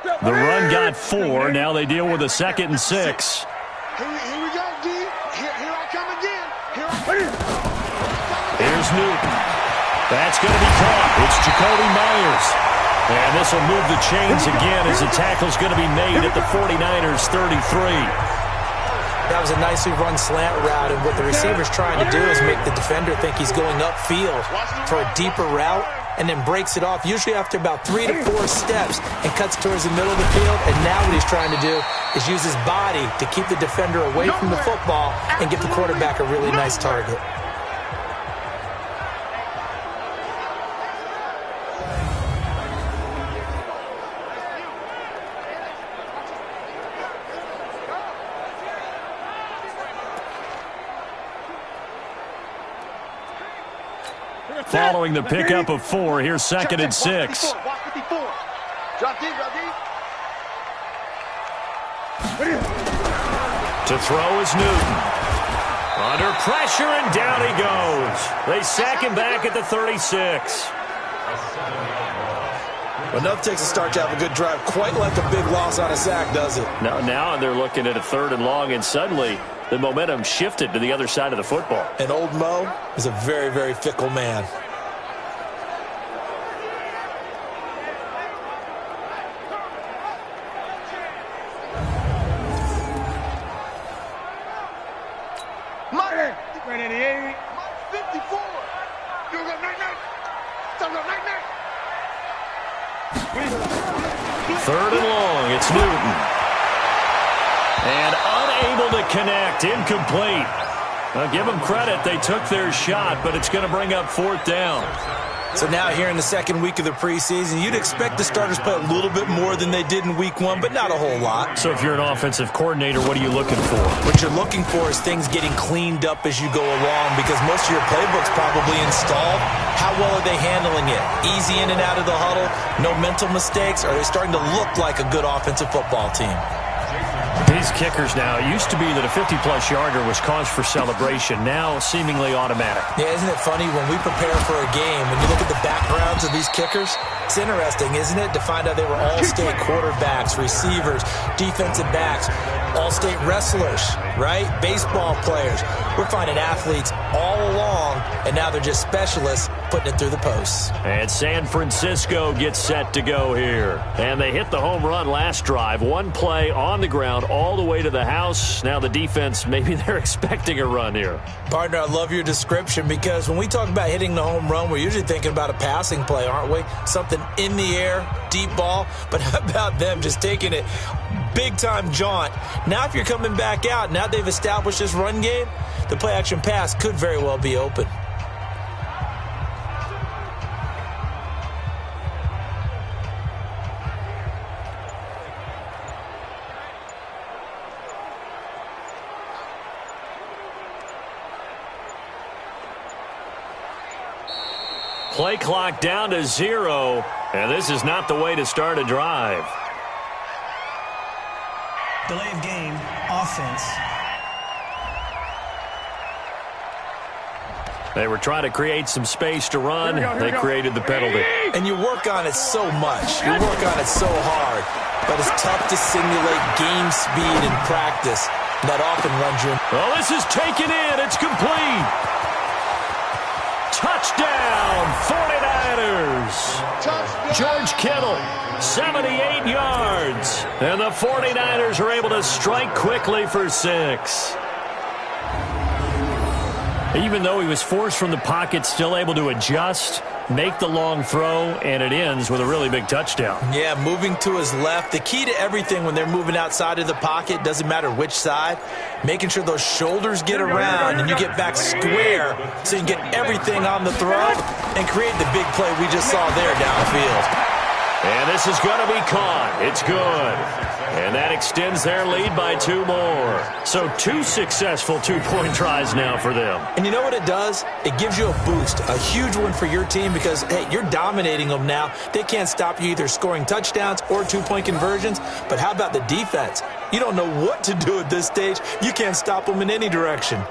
The run got 4. Now they deal with a 2nd and 6. Here we go, D. Here I come again. Here's Newton. That's going to be caught. It's Jacoby Myers. And this will move the chains again as the tackle's going to be made at the 49ers 33. That was a nicely run slant route, and what the receiver's trying to do is make the defender think he's going upfield for a deeper route, and then breaks it off, usually after about 3 to 4 steps, and cuts towards the middle of the field. And now what he's trying to do is use his body to keep the defender away from the football and give the quarterback a really nice target. Following the pickup of 4, here's 2nd and 6. To throw is Newton. Under pressure, and down he goes. They sack him back at the 36. Well, enough takes a start to have a good drive. Quite like a big loss on a sack, does it? Now they're looking at a 3rd and long, and suddenly the momentum shifted to the other side of the football. And old Mo is a very, very fickle man. Third and long, it's Newton. And unable to connect, incomplete. Now give them credit, they took their shot, but it's going to bring up 4th down. So now here in the 2nd week of the preseason, you'd expect the starters play a little bit more than they did in week 1, but not a whole lot. So if you're an offensive coordinator, what are you looking for? What you're looking for is things getting cleaned up as you go along, because most of your playbook's probably installed. How well are they handling it? Easy in and out of the huddle? No mental mistakes? Are they starting to look like a good offensive football team? These kickers now, it used to be that a 50-plus yarder was cause for celebration, now seemingly automatic. Yeah, isn't it funny when we prepare for a game, when you look at the backgrounds of these kickers, it's interesting, isn't it, to find out they were all-state quarterbacks, receivers, defensive backs, all-state wrestlers, right? Baseball players. We're finding athletes all along, and now they're just specialists putting it through the posts. And San Francisco gets set to go here. And they hit the home run last drive. One play on the ground all the way to the house. Now the defense, maybe they're expecting a run here. Partner, I love your description, because when we talk about hitting the home run, we're usually thinking about a passing play, aren't we? Something in the air, deep ball. But how about them just taking it big-time jaunt? Now if you're coming back out, now they've established this run game, the play-action pass could very well be open. Play clock down to 0, and this is not the way to start a drive. Delay of game, offense. They were trying to create some space to run. They created the penalty. And you work on it so much. You work on it so hard. But it's tough to simulate game speed in practice. That often runs you. Well, this is taken in. It's complete. Touchdown, 49ers. Touchdown. George Kittle, 78 yards. And the 49ers are able to strike quickly for 6. Even though he was forced from the pocket, still able to adjust, make the long throw, and it ends with a really big touchdown. Yeah, moving to his left. The key to everything when they're moving outside of the pocket, doesn't matter which side, making sure those shoulders get around and you get back square so you can get everything on the throw and create the big play we just saw there downfield. And this is going to be caught. It's good. And that extends their lead by 2 more. So 2 successful two-point tries now for them. And you know what it does? It gives you a boost, a huge one for your team, because, hey, you're dominating them now. They can't stop you either scoring touchdowns or 2-point conversions. But how about the defense? You don't know what to do at this stage. You can't stop them in any direction.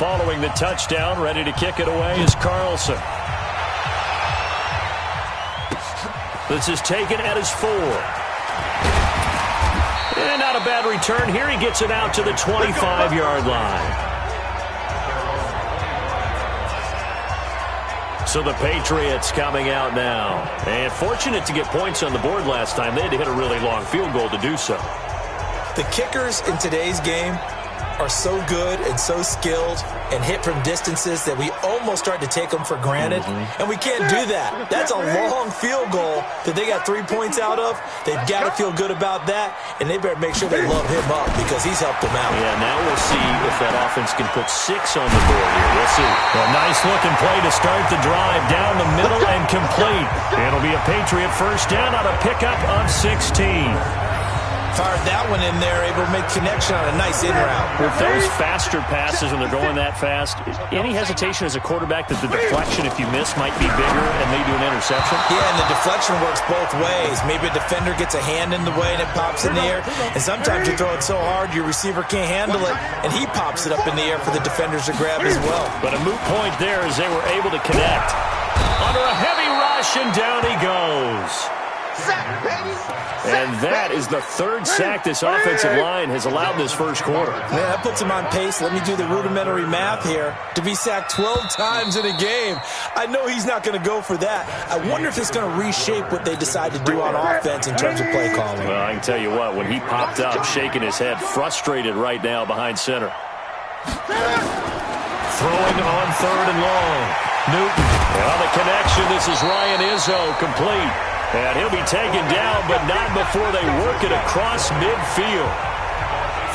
following the touchdown. Ready to kick it away is Carlson. This is taken at his 4. And not a bad return here. He gets it out to the 25-yard line. So the Patriots coming out now. And fortunate to get points on the board last time. They had to hit a really long field goal to do so. The kickers in today's game are so good and so skilled and hit from distances that we almost start to take them for granted. And we can't do that. That's a long field goal that they got 3 points out of. They've got to feel good about that, and they better make sure they love him up because he's helped them out. Yeah, now we'll see if that offense can put 6 on the board here. We'll see. A nice-looking play to start the drive down the middle and complete. It'll be a Patriot first down on a pickup of 16. Fired that one in there, able to make connection on a nice in route. With those faster passes when they're going that fast, any hesitation as a quarterback that the deflection, if you miss, might be bigger and lead to an interception? Yeah, and the deflection works both ways. Maybe a defender gets a hand in the way and it pops in the air, and sometimes you throw it so hard your receiver can't handle it, and he pops it up in the air for the defenders to grab as well. But a moot point there as they were able to connect. Under a heavy rush, and down he goes. And that is the 3rd sack this offensive line has allowed this first quarter. Man, that puts him on pace. Let me do the rudimentary math here. To be sacked 12 times in a game, I know he's not going to go for that. I wonder if it's going to reshape what they decide to do on offense in terms of play calling. Well, I can tell you what, when he popped up, shaking his head, frustrated right now behind center. Throwing on 3rd and long. Newton. On the connection, this is Ryan Izzo, complete. And he'll be taken down, but not before they work it across midfield.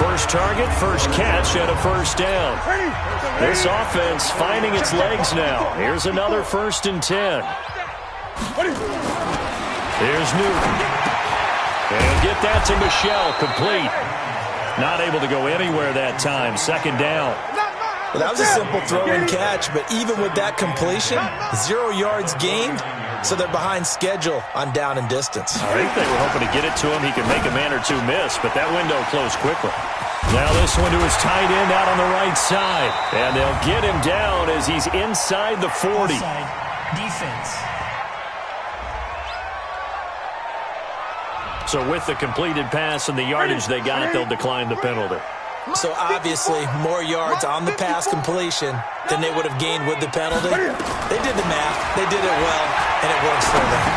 First target, first catch, and a first down. This offense finding its legs now. Here's another 1st and 10. Here's Newton. And get that to Michelle, complete. Not able to go anywhere that time. 2nd down. Well, that was a simple throw and catch, but even with that completion, 0 yards gained. So they're behind schedule on down and distance. I think they were hoping to get it to him. He could make a man or two miss, but that window closed quickly. Now this one to his tight end out on the right side. And they'll get him down as he's inside the 40. Offside defense. So with the completed pass and the yardage they got, they'll decline the penalty. So obviously more yards on the pass completion than they would have gained with the penalty. They did the math. They did it well, and it works for them.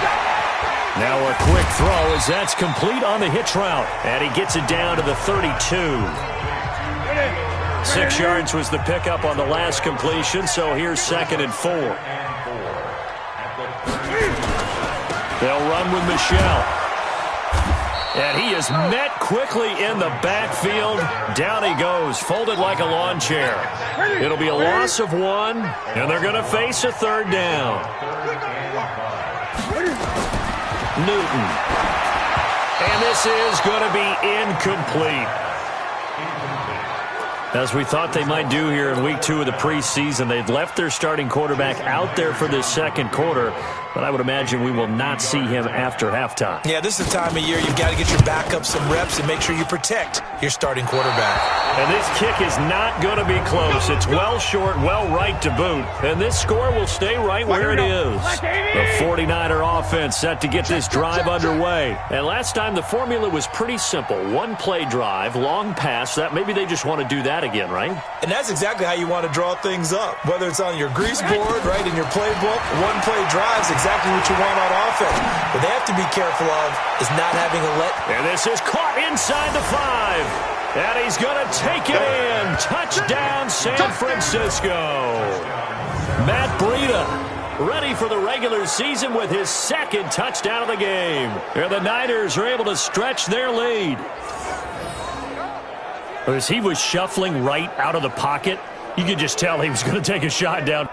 Now a quick throw as that's complete on the hitch route. And he gets it down to the 32. 6 yards was the pickup on the last completion, so here's 2nd and 4. They'll run with Michelle. And he is met quickly in the backfield. Down he goes, folded like a lawn chair. It'll be a loss of 1, and they're going to face a 3rd down. Newton. And this is going to be incomplete. As we thought they might do here in week 2 of the preseason, they've left their starting quarterback out there for this 2nd quarter, but I would imagine we will not see him after halftime. Yeah, this is the time of year you've got to get your backup some reps and make sure you protect your starting quarterback. And this kick is not going to be close. It's well short, well right to boot. And this score will stay right where it is. The 49er offense set to get this drive underway. And last time the formula was pretty simple. 1-play drive, long pass. That maybe they just want to do that again, right? And that's exactly how you want to draw things up. Whether it's on your grease board, right, in your playbook, 1-play drives exactly what you want on offense. What they have to be careful of is not having a let. And this is caught inside the 5. And he's going to take it in. Touchdown, San Francisco. Matt Breida ready for the regular season with his 2nd touchdown of the game. And the Niners are able to stretch their lead. As he was shuffling right out of the pocket, you could just tell he was going to take a shot down.